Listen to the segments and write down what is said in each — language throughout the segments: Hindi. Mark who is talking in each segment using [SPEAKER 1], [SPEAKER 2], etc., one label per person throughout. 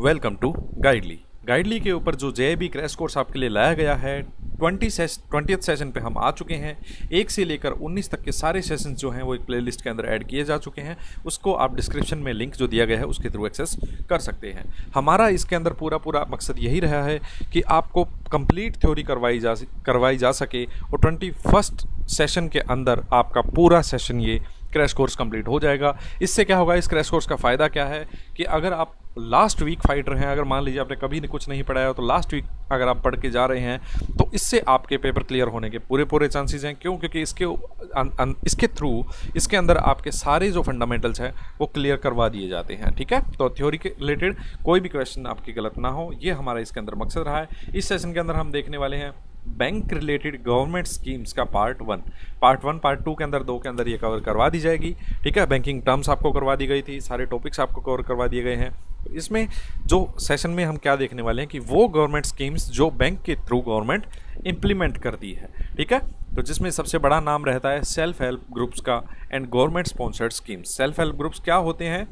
[SPEAKER 1] Welcome to गाइडली। गाइडली के ऊपर जो जेआईबी क्रैश कोर्स आपके लिए लाया गया है 20th सेशन पे हम आ चुके हैं। 1 से लेकर 19 तक के सारे सेशंस जो हैं वो एक प्लेलिस्ट के अंदर ऐड किए जा चुके हैं। उसको आप डिस्क्रिप्शन में लिंक जो दिया गया है उसके थ्रू एक्सेस कर सकते हैं। हमारा इसके अंदर पूरा मकसद यही रहा है कि आपको कंप्लीट थ्योरी करवाई जा सके और 21st सेशन के अंदर आपका पूरा सेशन ये क्रैश कोर्स कंप्लीट हो जाएगा। इससे क्या होगा, इस क्रैश कोर्स का फ़ायदा क्या है कि अगर आप लास्ट वीक फाइटर हैं, अगर मान लीजिए आपने कभी कुछ नहीं पढ़ाया हो तो लास्ट वीक अगर आप पढ़ के जा रहे हैं तो इससे आपके पेपर क्लियर होने के पूरे चांसेस हैं। क्यों? क्योंकि इसके थ्रू इसके अंदर आपके सारे जो फंडामेंटल्स हैं वो क्लियर करवा दिए जाते हैं। ठीक है, तो थ्योरी के रिलेटेड कोई भी क्वेश्चन आपकी गलत ना हो, ये हमारा इसके अंदर मकसद रहा है। इस सेशन के अंदर हम देखने वाले हैं बैंक रिलेटेड गवर्नमेंट स्कीम्स का पार्ट 1, पार्ट 2 के अंदर 2 के अंदर ये कवर करवा दी जाएगी। ठीक है, बैंकिंग टर्म्स आपको करवा दी गई थी, सारे टॉपिक्स आपको कवर करवा दिए गए हैं। तो इसमें जो सेशन में हम क्या देखने वाले हैं कि वो गवर्नमेंट स्कीम्स जो बैंक के थ्रू गवर्नमेंट इम्प्लीमेंट करती है। ठीक है, तो जिसमें सबसे बड़ा नाम रहता है सेल्फ हेल्प ग्रुप्स का and government sponsored schemes. Self help groups क्या होते हैं?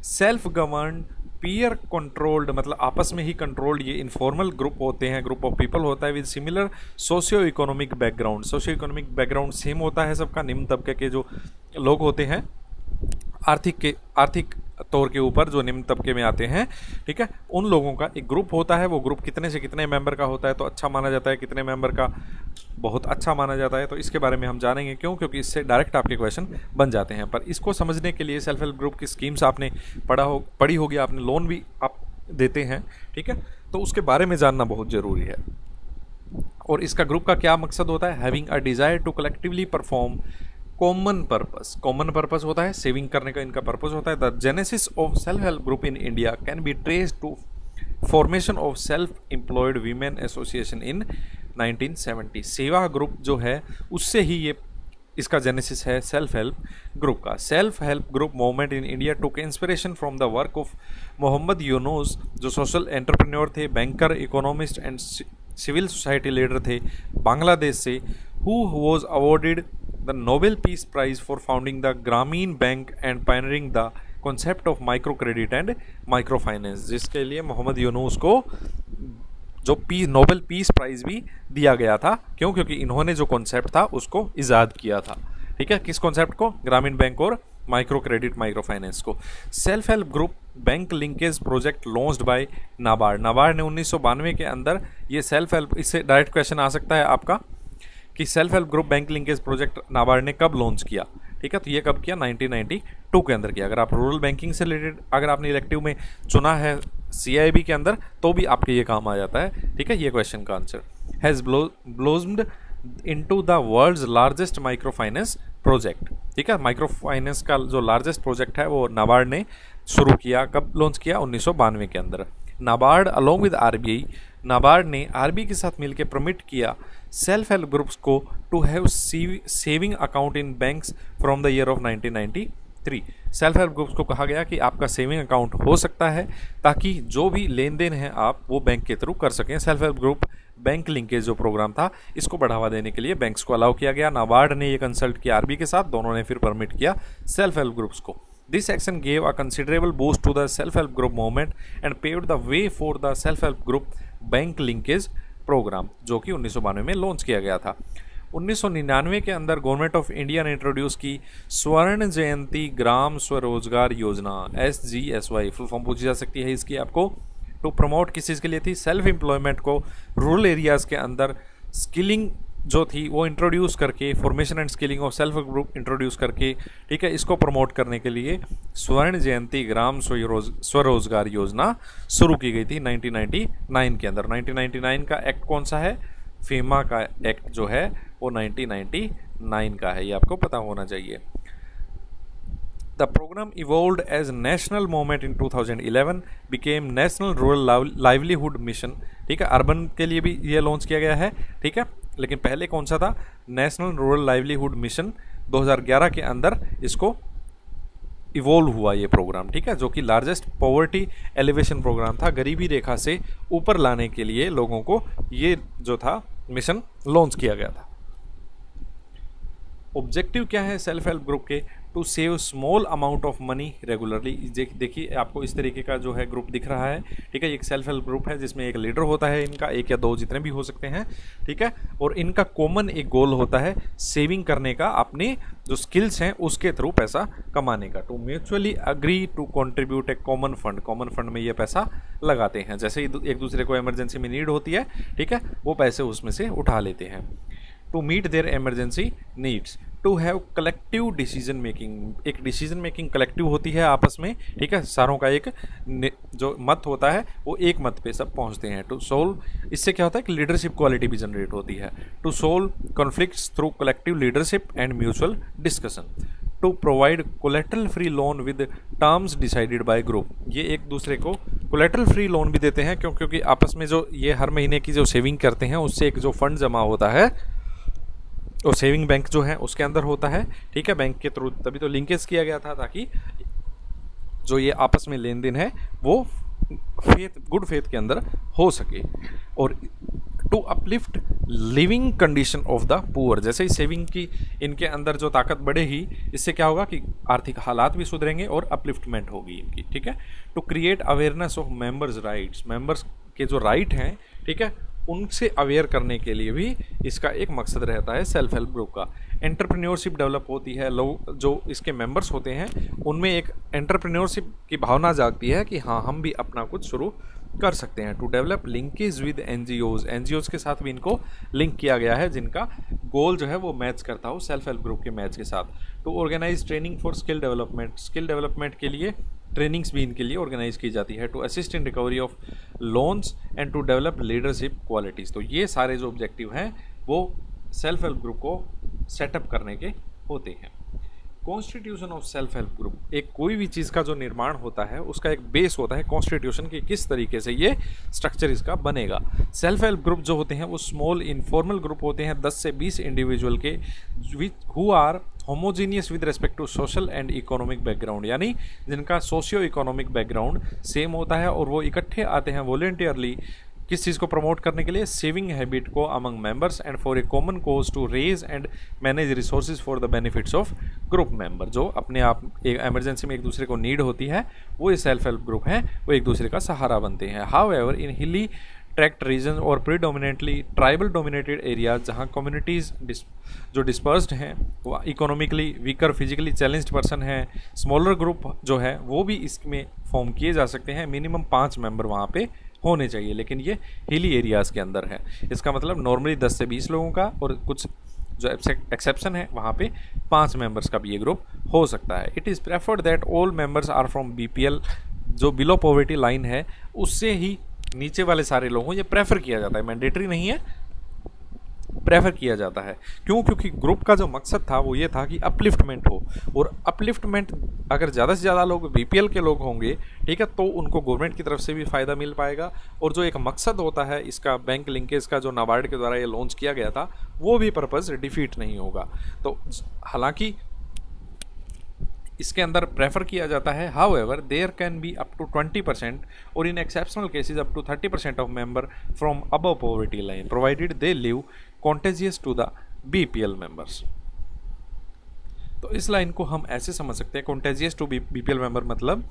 [SPEAKER 1] सेल्फ गवर्न्ड पीयर कंट्रोल्ड, मतलब आपस में ही कंट्रोल्ड ये इनफॉर्मल ग्रुप होते हैं, ग्रुप ऑफ पीपल होता है with similar socio economic background. Socio economic background same होता है सबका, निम्न तबके के जो लोग होते हैं, आर्थिक तौर के ऊपर जो निम्न तबके में आते हैं। ठीक है, उन लोगों का एक ग्रुप होता है। वो ग्रुप कितने से कितने मेंबर का होता है तो अच्छा माना जाता है, कितने मेंबर का बहुत अच्छा माना जाता है। तो इसके बारे में हम जानेंगे। क्यों? क्योंकि इससे डायरेक्ट आपके क्वेश्चन बन जाते हैं। पर इसको समझने के लिए सेल्फ हेल्प ग्रुप की स्कीम्स आपने पढ़ी होगी, आपने लोन भी आप देते हैं। ठीक है, तो उसके बारे में जानना बहुत ज़रूरी है। और इसका ग्रुप का क्या मकसद होता है? Having a desire to collectively perform common purpose होता है, सेविंग करने का इनका पर्पस होता है। The genesis of self help group in India can be traced to formation of self employed women association in 1970। सेवा ग्रुप जो है उससे ही ये इसका जेनेसिस है सिर्फ हेल्प ग्रुप का। Self help group movement in India took inspiration from the work of Mohammad Yunus, जो सोशल एंटरप्रेन्योर थे, banker, economist and civil society leader थे बांग्लादेश से, who was awarded the Nobel peace prize for founding the Grameen bank and pioneering the concept of micro credit and micro finance, जिसके लिए मोहम्मद यूनुस को जो नोबेल पीस प्राइज भी दिया गया था। क्यों? क्योंकि इन्होंने जो कॉन्सेप्ट था उसको इजाद किया था। ठीक है, किस कॉन्सेप्ट को? ग्रामीण बैंक और माइक्रो क्रेडिट माइक्रो फाइनेंस को। Self help group bank linkage project launched by NABARD ने 1992 के अंदर ये सेल्फ हेल्प, इससे डायरेक्ट क्वेश्चन आ सकता है आपका कि self help group bank linkage project NABARD ने कब लॉन्च किया। ठीक है, तो ये कब किया? 1992 के अंदर किया। अगर आप रूरल बैंकिंग से रिलेटेड अगर आपने इलेक्टिव में चुना है CIB के अंदर तो भी आपके ये काम आ जाता है। ठीक है, ये क्वेश्चन का answer has blossomed into the world's largest micro finance project. ठीक है, माइक्रो फाइनेंस का जो लार्जेस्ट प्रोजेक्ट है वो नाबार्ड ने शुरू किया। कब लॉन्च किया? 1992 के अंदर। NABARD along with RBI, NABARD ने RBI के साथ मिलकर परमिट किया सेल्फ हेल्प ग्रुप्स को to have saving account in banks from the year of 1993। Self help groups को कहा गया कि आपका सेविंग अकाउंट हो सकता है ताकि जो भी लेन देन है आप वो बैंक के थ्रू कर सकें। Self help group bank linkage जो प्रोग्राम था इसको बढ़ावा देने के लिए बैंक्स को अलाउ किया गया। नाबार्ड ने ये कंसल्ट किया RBI के साथ, दोनों ने फिर परमिट किया सेल्फ हेल्प ग्रुप्स को। This action gave a considerable boost to the self-help group movement and paved the way for the self-help group bank linkage program, जो कि 1992 में लॉन्च किया गया था। 1999 के अंदर गवर्नमेंट ऑफ इंडिया ने इंट्रोड्यूस की स्वर्ण जयंती ग्राम स्वरोजगार योजना, SGSY, फुल फॉर्म पूछी जा सकती है इसकी आपको। टू प्रमोट किस चीज़ के लिए थी? सेल्फ एम्प्लॉयमेंट को रूरल एरियाज़ के अंदर स्किलिंग जो थी वो इंट्रोड्यूस करके, formation and skilling of self group introduce करके, ठीक है, इसको प्रमोट करने के लिए स्वर्ण जयंती ग्राम स्वरोजगार योजना शुरू की गई थी 1999 के अंदर। 1999 का एक्ट कौन सा है? फेमा का एक्ट जो है वो 1999 का है, ये आपको पता होना चाहिए। The programme evolved as national movement in 2011, became national rural livelihood mission. ठीक है, अर्बन के लिए भी ये लॉन्च किया गया है। ठीक है, लेकिन पहले कौन सा था? नेशनल रूरल लाइवलीहुड मिशन 2011 के अंदर इसको इवॉल्व हुआ ये प्रोग्राम। ठीक है, जो कि लार्जेस्ट पॉवर्टी एलिवेशन प्रोग्राम था, गरीबी रेखा से ऊपर लाने के लिए लोगों को ये जो था मिशन लॉन्च किया गया था। ऑब्जेक्टिव क्या है सेल्फ हेल्प ग्रुप के? To save small amount of money regularly. देखिए आपको इस तरीके का जो है ग्रुप दिख रहा है, ठीक है। एक सेल्फ हेल्प ग्रुप है जिसमें एक लीडर होता है, इनका एक या दो जितने भी हो सकते हैं, ठीक है। और इनका कॉमन एक गोल होता है सेविंग करने का, अपनी जो स्किल्स हैं उसके थ्रू पैसा कमाने का। To mutually agree to contribute a common fund, common fund में ये पैसा लगाते हैं, जैसे ही एक दूसरे को इमरजेंसी में नीड होती है, ठीक है, वो पैसे उसमें से उठा लेते हैं। To meet their emergency needs, to have collective decision making, एक डिसीजन मेकिंग कलेक्टिव होती है आपस में, ठीक है, सारों का एक जो मत होता है वो एक मत पे सब पहुंचते हैं। टू सोल्व, इससे क्या होता है कि लीडरशिप क्वालिटी भी जनरेट होती है। To solve conflicts through collective leadership and mutual discussion. To provide collateral free loan with terms decided by group, ये एक दूसरे को कोलेटरल फ्री लोन भी देते हैं क्योंकि आपस में जो ये हर महीने की जो सेविंग करते हैं उससे एक जो फंड जमा होता है और सेविंग बैंक जो है उसके अंदर होता है, ठीक है, बैंक के थ्रू, तभी तो लिंकेज किया गया था ताकि जो ये आपस में लेन देन है वो फेथ, गुड फेथ के अंदर हो सके। और to uplift living condition of the poor, जैसे ही सेविंग की इनके अंदर जो ताकत बढ़ेगी, इससे क्या होगा कि आर्थिक हालात भी सुधरेंगे और अपलिफ्टमेंट होगी इनकी, ठीक है। To create awareness of members rights, members के जो राइट हैं, ठीक है, उनसे अवेयर करने के लिए भी इसका एक मकसद रहता है सेल्फ हेल्प ग्रुप का। एंटरप्रेन्योरशिप डेवलप होती है, लोग जो इसके मेंबर्स होते हैं उनमें एक एंटरप्रेन्योरशिप की भावना जागती है कि हाँ हम भी अपना कुछ शुरू कर सकते हैं। To develop linkage with NGOs, NGOs के साथ भी इनको लिंक किया गया है जिनका गोल जो है वो मैच करता हो सेल्फ हेल्प ग्रुप के मैच के साथ। To organise training for skill development, skill development के लिए ट्रेनिंग्स भी इनके लिए ऑर्गेनाइज की जाती है। To assist in recovery of loans and to develop leadership qualities. तो ये सारे जो ऑब्जेक्टिव हैं वो सेल्फ हेल्प ग्रुप को सेटअप करने के होते हैं। Constitution of self help group, एक कोई भी चीज़ का जो निर्माण होता है उसका एक बेस होता है कॉन्स्टिट्यूशन की, किस तरीके से ये स्ट्रक्चर इसका बनेगा। सेल्फ हेल्प ग्रुप जो होते हैं वो स्मॉल इनफॉर्मल ग्रुप होते हैं 10 से 20 इंडिविजुअल के, who are homogeneous with respect to social and economic background, यानी जिनका सोशियो इकोनॉमिक बैकग्राउंड सेम होता है और वो इकट्ठे आते हैं वॉलेंटियरली किस चीज़ को प्रमोट करने के लिए, सेविंग हैबिट को among members and for a common cause to raise and manage resources for the benefits of group member. जो अपने आप एक एमरजेंसी में एक दूसरे को नीड होती है वो ये सेल्फ हेल्प ग्रुप हैं, वो एक दूसरे का सहारा बनते हैं। हाउएवर इन हिली ट्रैक्ट रीजन और प्रीडोमिनेटली ट्राइबल डोमिनेटेड एरियाज, जहाँ कम्युनिटीज़ जो डिस्पर्स्ड हैं, वो economically weaker, physically challenged person हैं, स्मॉलर ग्रुप जो है वो भी इसमें फॉर्म किए जा सकते हैं। मिनिमम 5 मेंबर वहाँ पे होने चाहिए, लेकिन ये हिली एरियाज़ के अंदर है। इसका मतलब नॉर्मली 10 से 20 लोगों का, और कुछ जो एक्सेप्शन है वहाँ पे 5 मेंबर्स का भी ये ग्रुप हो सकता है। It is preferred that all members are from BPL, जो बिलो पॉवर्टी लाइन है उससे ही नीचे वाले सारे लोगों, ये प्रेफर किया जाता है, मैंडेटरी नहीं है, प्रेफर किया जाता है। क्यों? क्योंकि ग्रुप का जो मकसद था वो ये था कि अपलिफ्टमेंट हो, और अपलिफ्टमेंट अगर ज़्यादा से ज़्यादा लोग बीपीएल के लोग होंगे, ठीक है, तो उनको गवर्नमेंट की तरफ से भी फ़ायदा मिल पाएगा, और जो एक मकसद होता है इसका बैंक लिंकेज का जो नाबार्ड के द्वारा ये लॉन्च किया गया था वो भी पर्पज़ डिफीट नहीं होगा। तो हालांकि इसके अंदर प्रेफर किया जाता है, however there can be up to 20% और in exceptional cases up to 30% of member from above poverty line provided they live contagious to the BPL members. तो इस लाइन को हम ऐसे समझ सकते हैं, कॉन्टेजियस टू बीपीएल मेंबर मतलब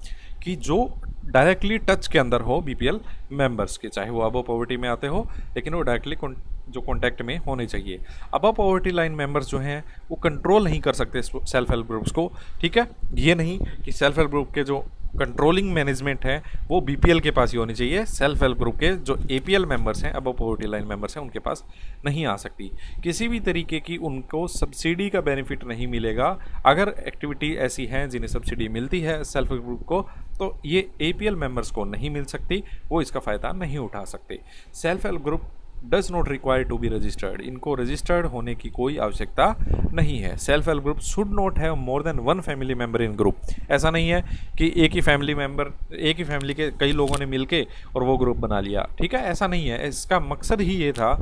[SPEAKER 1] कि जो डायरेक्टली टच के अंदर हो बीपीएल मेंबर्स के, चाहे वो अबव पॉवर्टी में आते हो, लेकिन वो डायरेक्टली जो कॉन्टैक्ट में होने चाहिए। अबव पॉवर्टी लाइन मेंबर्स जो हैं वो कंट्रोल नहीं कर सकते सेल्फ हेल्प ग्रुप्स को, ठीक है। ये नहीं कि सेल्फ हेल्प ग्रुप के जो कंट्रोलिंग मैनेजमेंट है वो बीपीएल के पास ही होनी चाहिए, सेल्फ हेल्प ग्रुप के जो एपीएल मेंबर्स हैं, अबव पॉवर्टी लाइन मेंबर्स हैं, उनके पास नहीं आ सकती। किसी भी तरीके की उनको सब्सिडी का बेनिफिट नहीं मिलेगा। अगर एक्टिविटी ऐसी हैं जिन्हें सब्सिडी मिलती है सेल्फ हेल्प ग्रुप को, तो ये एपीएल मेंबर्स को नहीं मिल सकती, वो इसका फ़ायदा नहीं उठा सकते। Self help group does not require to be registered, इनको रजिस्टर्ड होने की कोई आवश्यकता नहीं है। Self help group should not have more than 1 family member in group. ऐसा नहीं है कि एक ही फैमिली के कई लोगों ने मिलके और वो ग्रुप बना लिया, ठीक है, ऐसा नहीं है। इसका मकसद ही ये था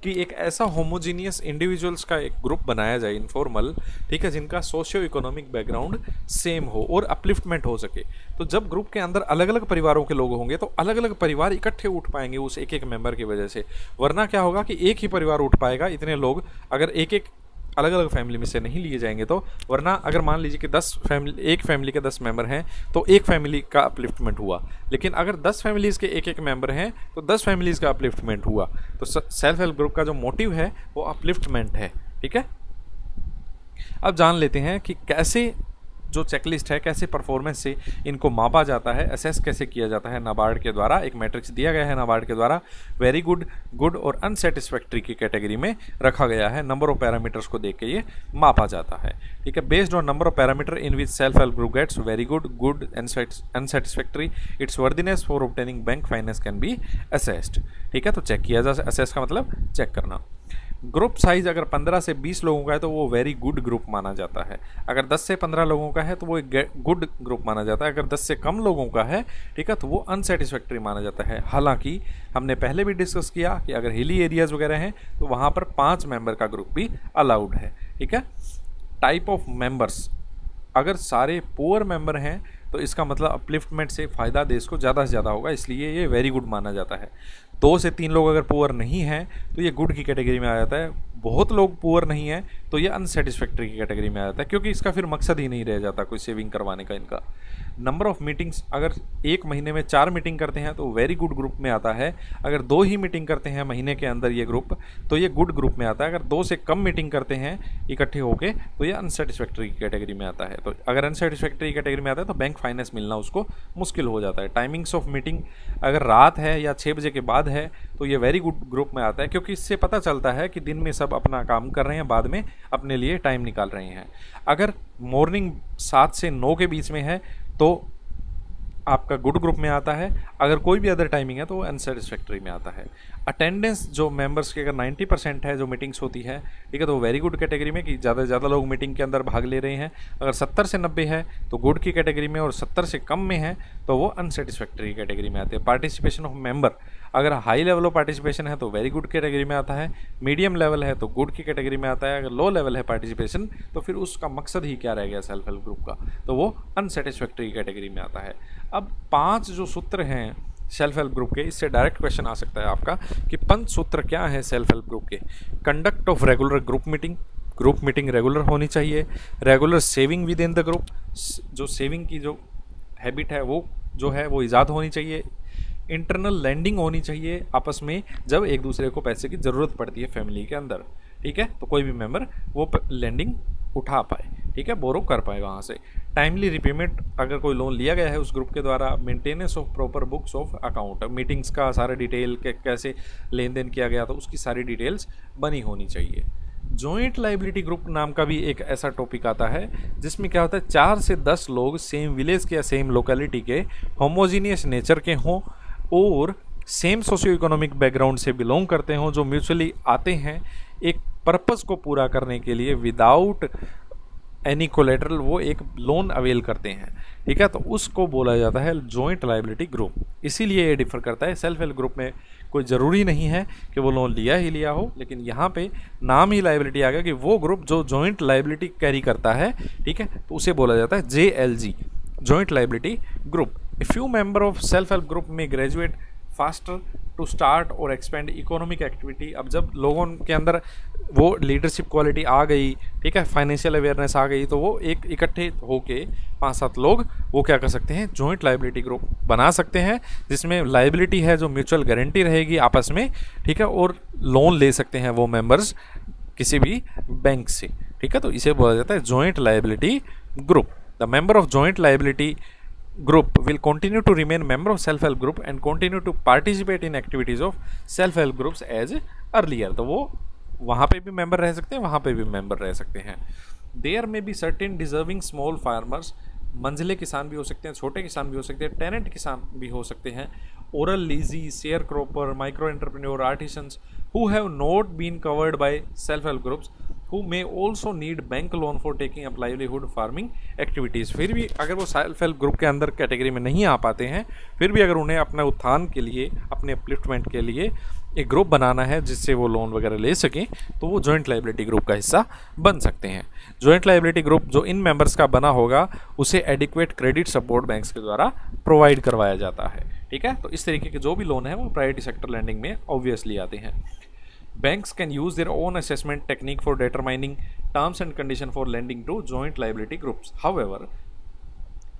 [SPEAKER 1] कि एक ऐसा होमोजीनियस इंडिविजुअल्स का एक ग्रुप बनाया जाए इनफॉर्मल, ठीक है, जिनका सोशियो इकोनॉमिक बैकग्राउंड सेम हो और अपलिफ्टमेंट हो सके। तो जब ग्रुप के अंदर अलग अलग परिवारों के लोग होंगे तो अलग अलग परिवार इकट्ठे उठ पाएंगे उस एक एक मेंबर की वजह से, वरना क्या होगा कि एक ही परिवार उठ पाएगा। इतने लोग अगर एक एक अलग अलग फैमिली में से नहीं लिए जाएंगे तो, वरना अगर मान लीजिए कि 10 फैमिली, एक फैमिली के 10 मेंबर हैं तो एक फैमिली का अपलिफ्टमेंट हुआ, लेकिन अगर 10 फैमिलीज़ के एक एक मेंबर हैं तो 10 फैमिलीज़ का अपलिफ्टमेंट हुआ। तो सेल्फ हेल्प ग्रुप का जो मोटिव है वो अपलिफ्टमेंट है। ठीक है, अब जान लेते हैं कि कैसे जो चेकलिस्ट है, कैसे परफॉर्मेंस से इनको मापा जाता है, असेस कैसे किया जाता है। नाबार्ड के द्वारा एक मैट्रिक्स दिया गया है, नाबार्ड के द्वारा वेरी गुड, गुड और अनसेटिस्फैक्ट्री की कैटेगरी में रखा गया है। नंबर ऑफ पैरामीटर्स को देख के ये मापा जाता है। ठीक है, based on number of parameter in which self help group gets very good, good, unsatisfactory, it's worthiness for obtaining bank finance can be assessed. ठीक है, तो चेक किया जा, असेस का मतलब चेक करना। ग्रुप साइज अगर 15 से 20 लोगों का है तो वो वेरी गुड ग्रुप माना जाता है। अगर 10 से 15 लोगों का है तो वो एक गुड ग्रुप माना जाता है। अगर 10 से कम लोगों का है, ठीक है, तो वो अनसेटिस्फैक्ट्री माना जाता है। हालांकि हमने पहले भी डिस्कस किया कि अगर हिली एरियाज वगैरह हैं तो वहाँ पर 5 मेंबर का ग्रुप भी अलाउड है। ठीक है, टाइप ऑफ मेंबर्स, अगर सारे पुअर मेंबर हैं तो इसका मतलब अपलिफ्टमेंट से फ़ायदा देश को ज़्यादा से ज़्यादा होगा, इसलिए ये वेरी गुड माना जाता है। 2 से 3 लोग अगर पुअर नहीं हैं तो ये गुड की कैटेगरी में आ जाता है। बहुत लोग पुअर नहीं हैं तो ये अनसेटिस्फैक्ट्री की कैटेगरी में आ जाता है, क्योंकि इसका फिर मकसद ही नहीं रह जाता कोई सेविंग करवाने का इनका। नंबर ऑफ मीटिंग्स, अगर एक महीने में 4 मीटिंग करते हैं तो वेरी गुड ग्रुप में आता है। अगर 2 ही मीटिंग करते हैं महीने के अंदर ये ग्रुप, तो ये गुड ग्रुप में आता है। अगर 2 से कम मीटिंग करते हैं इकट्ठे होके तो ये अनसेटिस्फैक्ट्री की कैटेगरी में आता है। तो अगर अनसेटिस्फैक्ट्री कैटेगरी में आता है तो बैंक फाइनेंस मिलना उसको मुश्किल हो जाता है। टाइमिंग्स ऑफ मीटिंग, अगर रात है या 6 बजे के बाद है तो ये वेरी गुड ग्रुप में आता है, क्योंकि इससे पता चलता है कि दिन में सब अपना काम कर रहे हैं, बाद में अपने लिए टाइम निकाल रहे हैं। अगर मॉर्निंग 7 से 9 के बीच में है तो आपका गुड ग्रुप में आता है। अगर कोई भी अदर टाइमिंग है तो वो अनसेटिस्फैक्ट्री में आता है। अटेंडेंस जो मेंबर्स की अगर 90% है जो मीटिंग्स होती है, ठीक है, तो वेरी गुड कैटेगरी में कि ज़्यादा से ज़्यादा लोग मीटिंग के अंदर भाग ले रहे हैं। अगर 70 से 90 है तो गुड की कैटेगरी में, और 70 से कम में है तो वो अनसेटिस्फैक्ट्री कैटेगरी में आते हैं। पार्टिसिपेशन ऑफ मेंबर, अगर हाई लेवल ऑफ पार्टिसिपेशन है तो वेरी गुड कैटेगरी में आता है। मीडियम लेवल है तो गुड की कैटेगरी में आता है। अगर लो लेवल है पार्टिसिपेशन तो फिर उसका मकसद ही क्या रह गया सेल्फ हेल्प ग्रुप का, तो वो अनसेटिस्फैक्ट्री कैटेगरी में आता है। अब 5 जो सूत्र हैं सेल्फ हेल्प ग्रुप के, इससे डायरेक्ट क्वेश्चन आ सकता है आपका कि 5 सूत्र क्या है सेल्फ हेल्प ग्रुप के। Conduct of regular group meeting regular होनी चाहिए। Regular saving with in the group, जो सेविंग की जो हैबिट है वो जो है वो ईजाद होनी चाहिए। इंटरनल लैंडिंग होनी चाहिए आपस में, जब एक दूसरे को पैसे की ज़रूरत पड़ती है फैमिली के अंदर, ठीक है, तो कोई भी मेंबर वो लैंडिंग उठा पाए, ठीक है, बोरो कर पाए वहाँ से। टाइमली रिपेमेंट, अगर कोई लोन लिया गया है उस ग्रुप के द्वारा। Maintenance of proper books of account, meetings का सारा डिटेल कैसे लेन देन किया गया तो उसकी सारी डिटेल्स बनी होनी चाहिए। जॉइंट लाइबिलिटी ग्रुप नाम का भी एक ऐसा टॉपिक आता है जिसमें क्या होता है 4 से 10 लोग सेम विलेज के या सेम लोकेलिटी के होमोजीनियस नेचर के हों और सेम सोशियो इकोनॉमिक बैकग्राउंड से बिलोंग करते हों, जो म्यूचुअली आते हैं एक पर्पस को पूरा करने के लिए विदाउट एनी कोलेटरल वो एक लोन अवेल करते हैं, ठीक है, तो उसको बोला जाता है जॉइंट लाइबिलिटी ग्रुप। इसीलिए ये डिफर करता है। सेल्फ हेल्प ग्रुप में कोई ज़रूरी नहीं है कि वो लोन लिया ही लिया हो, लेकिन यहाँ पे नाम ही लाइबिलिटी आ गया कि वो ग्रुप जो जॉइंट लाइबिलिटी कैरी करता है, ठीक है, तो उसे बोला जाता है JLG, joint liability group. A few member of self help group में ग्रेजुएट फास्टर टू स्टार्ट और एक्सपेंड इकोनॉमिक एक्टिविटी। अब जब लोगों के अंदर वो लीडरशिप क्वालिटी आ गई, ठीक है, फाइनेंशियल अवेयरनेस आ गई, तो वो एक इकट्ठे होके 5-7 लोग वो क्या कर सकते हैं, जॉइंट लाइबिलिटी ग्रुप बना सकते हैं, जिसमें लाइबिलिटी है जो म्यूचुअल गारंटी रहेगी आपस में, ठीक है, और लोन ले सकते हैं वो मेंबर्स किसी भी बैंक से, ठीक है, तो इसे बोला जाता है joint liability group. The member of joint liability group will continue to remain member of self help group and continue to participate in activities of self help groups as earlier। तो वो वहाँ पे भी मेंबर रह सकते हैं, वहाँ पे भी मेंबर रह सकते हैं। There may be certain deserving small farmers, मंझले किसान भी हो सकते हैं, छोटे किसान भी हो सकते हैं, टेनेंट किसान भी हो सकते हैं, oral lessees, share cropper, micro entrepreneur, artisans who have not been covered by self-help groups who may also need bank loan for taking up livelihood farming activities। फिर भी अगर वो सेल्फ हेल्प ग्रुप के अंदर कैटेगरी में नहीं आ पाते हैं, फिर भी अगर उन्हें अपने उत्थान के लिए, अपने अपलिफ्टमेंट के लिए एक ग्रुप बनाना है जिससे वो लोन वगैरह ले सकें, तो वो जॉइंट लाइबिलिटी ग्रुप का हिस्सा बन सकते हैं। जॉइंट लाइबिलिटी ग्रुप जो इन मेंबर्स का बना होगा उसे एडिक्वेट क्रेडिट सपोर्ट बैंक्स के द्वारा प्रोवाइड करवाया जाता है, ठीक है, तो इस तरीके के जो भी लोन है वो प्रायोरिटी सेक्टर लैंडिंग में ऑब्वियसली आते हैं। Banks can use their own assessment technique for determining terms and condition for lending to joint liability groups. However,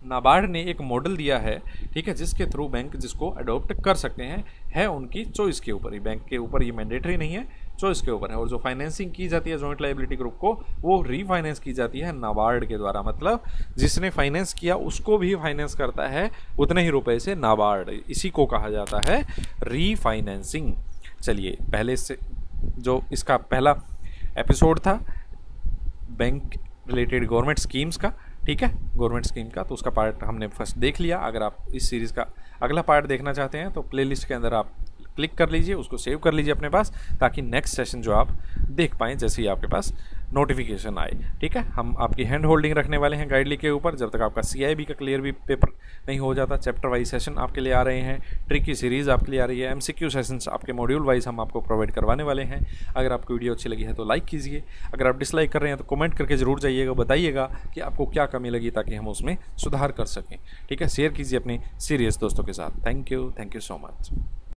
[SPEAKER 1] NABARD ने एक मॉडल दिया है, ठीक है, जिसके थ्रू बैंक जिसको अडॉप्ट कर सकते हैं, है उनकी चॉइस के ऊपर ही, बैंक के ऊपर ये मैंडेटरी नहीं है, चॉइस के ऊपर है। और जो फाइनेंसिंग की जाती है जॉइंट लायबिलिटी ग्रुप को, वो रीफाइनेंस की जाती है नाबार्ड के द्वारा। मतलब जिसने फाइनेंस किया उसको भी फाइनेंस करता है उतने ही रुपए से नाबार्ड। इसी को कहा जाता है रीफाइनेंसिंग। चलिए, पहले से जो इसका पहला एपिसोड था बैंक रिलेटेड गवर्नमेंट स्कीम्स का, ठीक है, गवर्नमेंट स्कीम का, तो उसका पार्ट हमने फर्स्ट देख लिया। अगर आप इस सीरीज़ का अगला पार्ट देखना चाहते हैं तो प्लेलिस्ट के अंदर आप क्लिक कर लीजिए, उसको सेव कर लीजिए अपने पास, ताकि नेक्स्ट सेशन जो आप देख पाएँ जैसे ही आपके पास नोटिफिकेशन आए, ठीक है। हम आपकी हैंड होल्डिंग रखने वाले हैं गाइडली के ऊपर जब तक आपका CIB का क्लियर भी पेपर नहीं हो जाता। चैप्टर वाइज सेशन आपके लिए आ रहे हैं, ट्रिक की सीरीज़ आपके लिए आ रही है, MCQ सेशंस आपके मॉड्यूल वाइज हम आपको प्रोवाइड करवाने वाले हैं। अगर आपको वीडियो अच्छी लगी है तो लाइक कीजिए, अगर आप डिसलाइक कर रहे हैं तो कमेंट करके ज़रूर जाइएगा, बताइएगा कि आपको क्या कमी लगी ताकि हम उसमें सुधार कर सकें, ठीक है। शेयर कीजिए अपने सीरियस दोस्तों के साथ। Thank you so much.